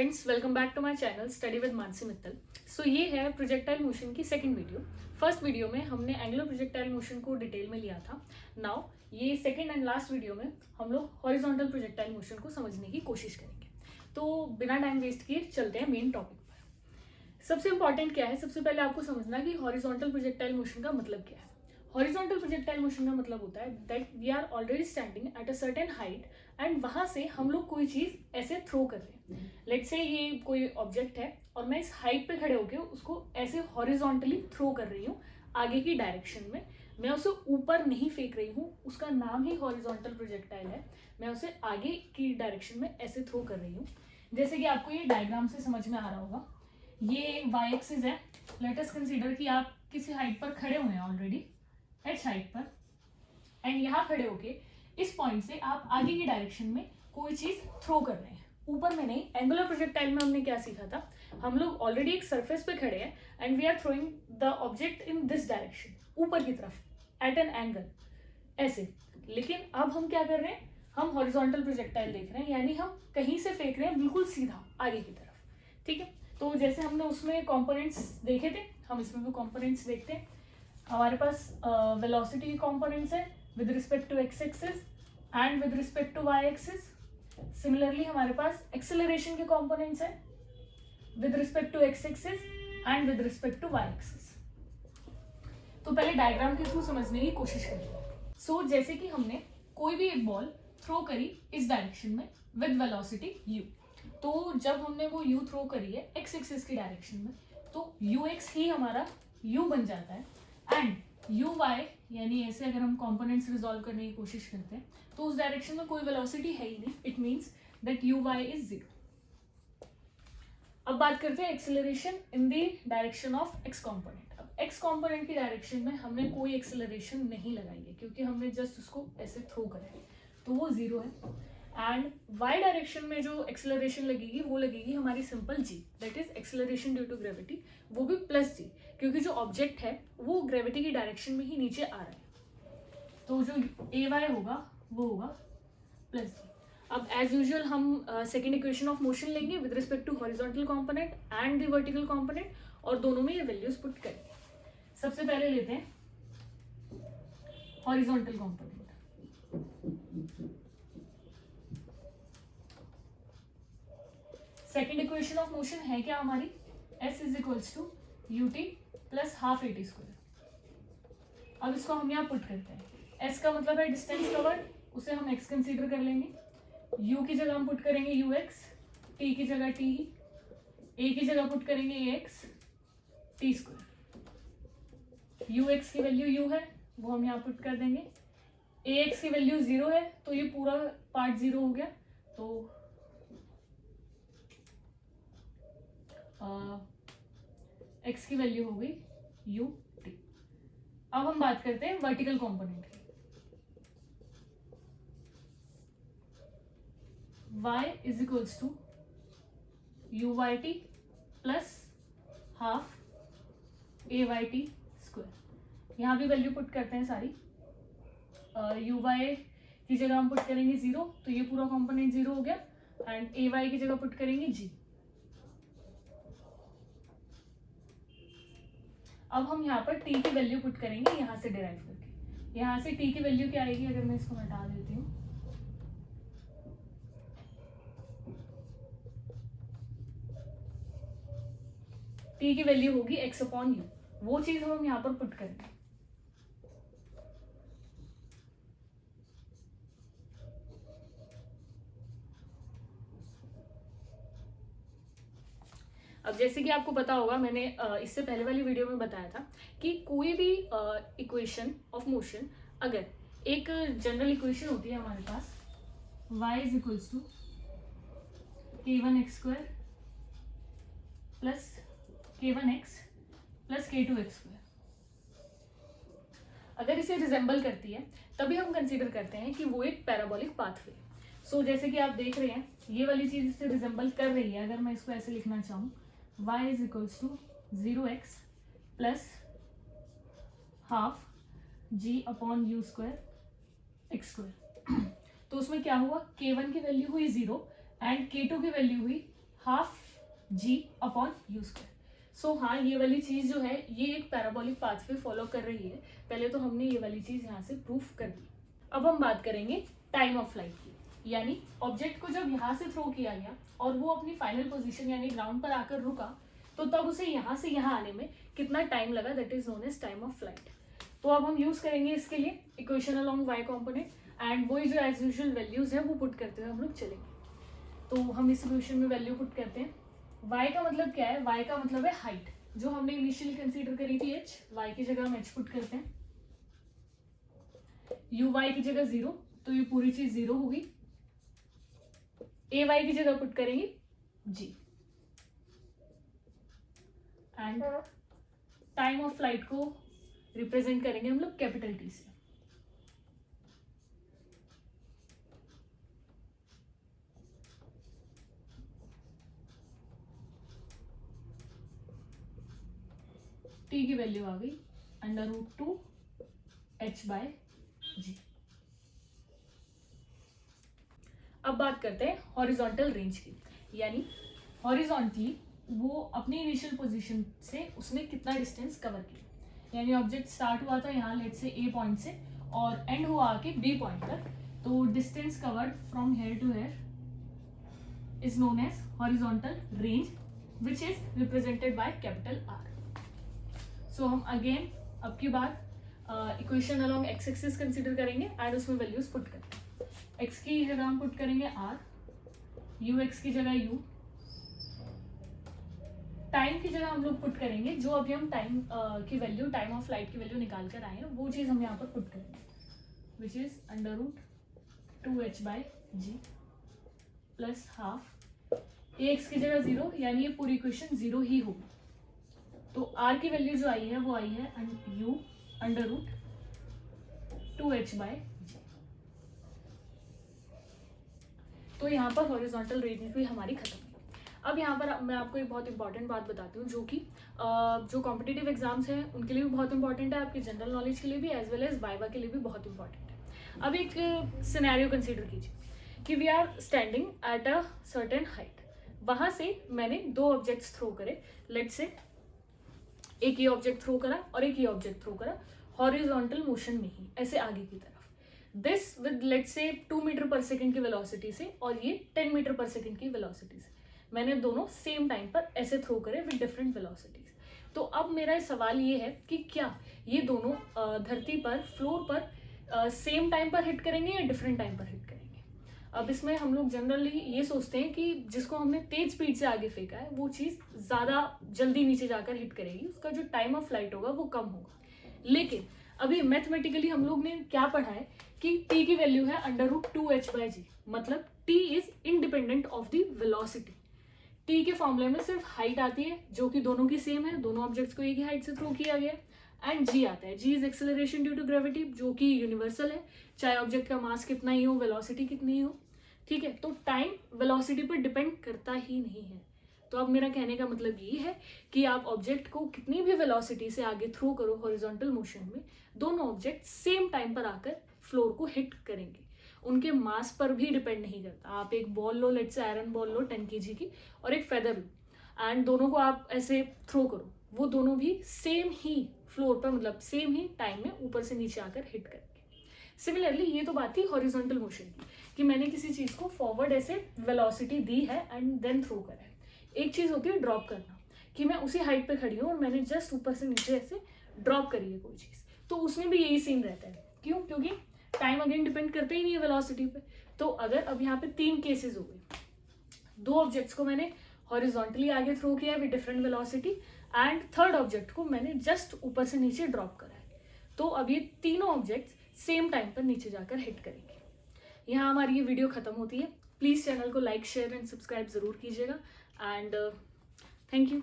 Friends, welcome back to my channel study with Mansi Mittal. So ये है projectile motion की second video. First video में हमने एंगुलर प्रोजेक्टाइल मोशन को डिटेल में लिया था। नाउ ये सेकंड एंड लास्ट वीडियो में हम लोग हॉरिजॉन्टल प्रोजेक्टाइल मोशन को समझने की कोशिश करेंगे। तो बिना टाइम वेस्ट किए चलते हैं मेन टॉपिक पर। सबसे इंपॉर्टेंट क्या है, सबसे पहले आपको समझना कि हॉरिजॉन्टल प्रोजेक्टाइल मोशन का मतलब क्या है। हॉरिजॉन्टल प्रोजेक्टाइल मोशन का मतलब होता है that we are already standing at a certain height and वहां से हम लोग कोई चीज ऐसे थ्रो कर रहे हैं। लेट्स से ये कोई ऑब्जेक्ट है और मैं इस हाइट पे खड़े होकर उसको ऐसे हॉरिजॉन्टली थ्रो कर रही हूँ आगे की डायरेक्शन में। मैं उसे ऊपर नहीं फेंक रही हूँ, उसका नाम ही हॉरिजॉन्टल प्रोजेक्टाइल है। मैं उसे आगे की डायरेक्शन में ऐसे थ्रो कर रही हूँ। जैसे कि आपको ये डायग्राम से समझ में आ रहा होगा, ये वाई एक्सिस है। लेट अस कंसीडर कि आप किसी हाइट पर खड़े हुए हैं ऑलरेडी, एच हाइट पर, एंड यहाँ खड़े होके इस पॉइंट से आप आगे की डायरेक्शन में कोई चीज थ्रो कर रहे हैं, ऊपर में नहीं। एंगुलर प्रोजेक्टाइल में हमने क्या सीखा था, हम लोग ऑलरेडी एक सरफेस पे खड़े हैं and we are throwing the object in this direction, ऊपर की तरफ एट एन एंगल ऐसे। लेकिन अब हम क्या कर रहे हैं, हम हॉरिजॉन्टल प्रोजेक्टाइल देख रहे हैं, यानी हम कहीं से फेंक रहे हैं बिल्कुल सीधा आगे की तरफ। ठीक है, तो जैसे हमने उसमें कंपोनेंट्स देखे थे, हम इसमें भी कंपोनेंट्स देखते हैं। हमारे पास वेलोसिटी के कंपोनेंट्स है with respect to X axis and with respect to Y axis. Similarly हमारे पास एक्सेलरेशन के कंपोनेंट्स है with respect to X axis and with respect to Y axis. तो पहले डायग्राम के थ्रू समझने की कोशिश करेंगे। सो जैसे कि हमने कोई भी एक बॉल थ्रो करी इस डायरेक्शन में विद वेलोसिटी u, तो जब हमने वो u थ्रो करी है एक्स एक्सिस की डायरेक्शन में, तो ux ही हमारा u बन जाता है एंड uy, यानी ऐसे अगर हम कंपोनेंट्स रिजॉल्व करने की कोशिश करते हैं तो उस डायरेक्शन में कोई वेलोसिटी है ही नहीं। It means that uy is 0। अब बात करते हैं acceleration in the direction of x component. अब x कंपोनेंट की डायरेक्शन में हमने कोई एक्सेलरेशन नहीं लगाई है क्योंकि हमने जस्ट उसको ऐसे थ्रो करा है, तो वो 0 है। एंड y डायरेक्शन में जो एक्सेलरेशन लगेगी वो लगेगी हमारी simple g, that is acceleration due to gravity, वो भी प्लस g, क्योंकि जो ऑब्जेक्ट है वो ग्रेविटी की डायरेक्शन में ही नीचे आ रहा है। तो जो ay होगा वो होगा प्लस g। अब एज यूजुअल हम सेकेंड इक्वेशन ऑफ मोशन लेंगे with respect to horizontal component and the vertical component और दोनों में ये वैल्यूज पुट करेंगे। सबसे पहले लेते हैं horizontal component. Second equation of motion है क्या हमारी, s is equals to ut plus half at square. अब इसको हम यहाँ पुट करते हैं। s का मतलब है डिस्टेंस कवर्ड, उसे हम x कंसीडर कर लेंगे। u की जगह हम पुट करेंगे ux, t की जगह t, a की जगह पुट करेंगे ax t स्क्वायर। ux की वैल्यू u है, वो हम यहाँ पुट कर देंगे। ax की वैल्यू 0 है, तो ये पूरा पार्ट 0 हो गया, तो x की वैल्यू हो गई ut। अब हम बात करते हैं वर्टिकल कंपोनेंट की। y is equals to uyt plus half ayt square. यहाँ भी वैल्यू पुट करते हैं सारी। uy की जगह हम पुट करेंगे 0, तो ये पूरा कंपोनेंट 0 हो गया, एंड ay की जगह पुट करेंगे g। अब हम यहाँ पर t की वैल्यू पुट करेंगे यहाँ से डिराइव करके। यहाँ से t की वैल्यू क्या आएगी, अगर मैं इसको हटा देती हूँ, t की वैल्यू होगी x अपॉन u, वो चीज हम यहाँ पर पुट करेंगे। अब जैसे कि आपको पता होगा, मैंने इससे पहले वाली वीडियो में बताया था कि कोई भी इक्वेशन ऑफ मोशन, अगर एक जनरल इक्वेशन होती है हमारे पास, y is equals to k1x square plus k1x plus k2x square, अगर इसे रिजेंबल करती है तभी हम कंसीडर करते हैं कि वो एक पैराबोलिक पाथवे। सो जैसे कि आप देख रहे हैं ये वाली चीज इससे रिजेंबल कर रही है। अगर मैं इसको ऐसे लिखना चाहूँ, y is equals to 0x plus half g upon u square x square. तो उसमें क्या हुआ, k1 की वैल्यू हुई 0 एंड k2 की वैल्यू हुई half g upon u square. So हाँ, ये वाली चीज जो है ये एक पैराबोलिक पाथ पे फॉलो कर रही है। पहले तो हमने ये वाली चीज यहाँ से प्रूफ कर दी। अब हम बात करेंगे टाइम ऑफ फ्लाइट की, यानी ऑब्जेक्ट को जब यहाँ से थ्रो किया गया और वो अपनी फाइनल पोजीशन यानी ग्राउंड पर आकर रुका, तो तब उसे यहाँ से यहाँ आने में कितना टाइम लगा, that is known as time of flight. तो अब हम यूज करेंगे इसके लिए equation along y component, and वही जो एज यूजुअल वैल्यूज है वो पुट करते हुए हम लोग चलेंगे। तो हम इस इक्वेशन में वैल्यू पुट करते हैं। y का मतलब क्या है? y का मतलब है हाइट, जो हमने इनिशियली कंसीडर करी थी h, y की जगह हम h पुट करते हैं। uy की जगह 0, तो ये पूरी चीज 0 होगी। ay की जगह पुट करेंगे g, and time of flight को रिप्रेजेंट करेंगे हम लोग कैपिटल T से। T की वैल्यू आ गई √2h/g। अब बात करते हैं हॉरिजॉन्टल रेंज की, यानी हॉरिजॉन्टली वो अपनी इनिशियल पोजीशन से उसने कितना डिस्टेंस कवर किया। यानी ऑब्जेक्ट स्टार्ट हुआ था यहाँ लेट्स से A पॉइंट से और एंड हुआ आके B पॉइंट तक, तो distance covered from here to here is known as horizontal range, which is represented by capital R। So हम अगेन अब की बार equation along x axis consider करेंगे एंड उसमें वैल्यूज पुट करेंगे। x की जगह हम पुट करेंगे r, ux की जगह u, टाइम की जगह हम लोग पुट करेंगे जो अभी हम टाइम की वैल्यू, टाइम ऑफ फ्लाइट की वैल्यू निकाल कर आए हैं, वो चीज हम यहाँ पर पुट करेंगे, which is √2h/g plus half. ax की जगह 0, यानी ये पूरी इक्वेशन 0 ही होगी। तो r की वैल्यू जो आई है वो आई है u √2h/g। तो यहाँ पर हॉरिजॉन्टल रेंज भी हमारी खत्म। अब यहाँ पर मैं आपको एक बहुत इंपॉर्टेंट बात बताती हूँ, जो कि जो कॉम्पिटिटिव एग्जाम्स हैं उनके लिए भी बहुत इंपॉर्टेंट है, आपके जनरल नॉलेज के लिए भी एज वेल एज वाइवा के लिए भी बहुत इंपॉर्टेंट है। अब एक सिनेरियो कंसीडर कीजिए कि we are standing at a certain height. वहां से मैंने 2 ऑब्जेक्ट्स थ्रो करे, लेट्स से एक ये ऑब्जेक्ट थ्रो करा और एक ये ऑब्जेक्ट थ्रो करा हॉरिजॉन्टल मोशन में ही, ऐसे आगे की तरफ। This with let's say 2 metre पर सेकेंड की वेलोसिटी से और ये 10 मीटर पर सेकेंड की वेलोसिटी से मैंने दोनों सेम टाइम पर ऐसे थ्रो करे विद डिफरेंट वेलोसिटीज। तो अब मेरा सवाल ये है कि क्या ये दोनों धरती पर, फ्लोर पर सेम टाइम पर हिट करेंगे या डिफरेंट टाइम पर हिट करेंगे। अब इसमें हम लोग जनरली ये सोचते हैं कि जिसको हमने तेज स्पीड से आगे फेंका है वो चीज़ ज़्यादा जल्दी नीचे जाकर हिट करेगी, उसका जो टाइम ऑफ फ्लाइट होगा वो कम होगा। लेकिन अभी मैथमेटिकली हम लोग ने क्या पढ़ा है कि t की वैल्यू है √2h/g, मतलब t is independent of the velocity. t के फॉर्मूले में सिर्फ हाइट आती है जो कि दोनों की सेम है, दोनों ऑब्जेक्ट्स को एक ही हाइट से थ्रो किया गया, एंड g आता है, g is acceleration due to gravity, जो कि यूनिवर्सल है, चाहे ऑब्जेक्ट का मास कितना ही हो, वेलोसिटी कितनी ही हो। ठीक है, तो टाइम वेलोसिटी पर डिपेंड करता ही नहीं है। तो अब मेरा कहने का मतलब ये है कि आप ऑब्जेक्ट को कितनी भी वेलोसिटी से आगे थ्रो करो हॉरिजॉन्टल मोशन में, दोनों ऑब्जेक्ट सेम टाइम पर आकर फ्लोर को हिट करेंगे, उनके मास पर भी डिपेंड नहीं करता। आप एक ball low, let's say iron ball low 10 kg की, और एक फेदर लो, एंड दोनों को आप ऐसे थ्रो करो, वो दोनों भी सेम ही फ्लोर पर, मतलब सेम ही टाइम में ऊपर से नीचे आकर हिट करेंगे। सिमिलरली ये तो बात थी हॉरिजॉन्टल मोशन की, कि मैंने किसी चीज को फॉरवर्ड ऐसे वेलोसिटी दी है एंड देन थ्रो करा है। एक चीज होती है ड्रॉप करना, कि मैं उसी हाइट पे खड़ी हूँ और मैंने जस्ट ऊपर से नीचे ऐसे ड्रॉप करी है कोई चीज, तो उसमें भी यही सीन रहता है। क्यों? क्योंकि टाइम अगेन डिपेंड करता ही नहीं है वेलोसिटी पे। तो अगर अब यहाँ पे 3 केसेस हो गए, 2 ऑब्जेक्ट्स को मैंने हॉरिजॉन्टली आगे थ्रो किया है with different velocity, and third object को मैंने जस्ट ऊपर से नीचे ड्रॉप करा है, तो अब ये तीनों ऑब्जेक्ट्स सेम टाइम पर नीचे जाकर हिट करेंगे। यहाँ हमारी ये वीडियो खत्म होती है। प्लीज चैनल को लाइक, शेयर एंड सब्सक्राइब जरूर कीजिएगा, एंड थैंक यू।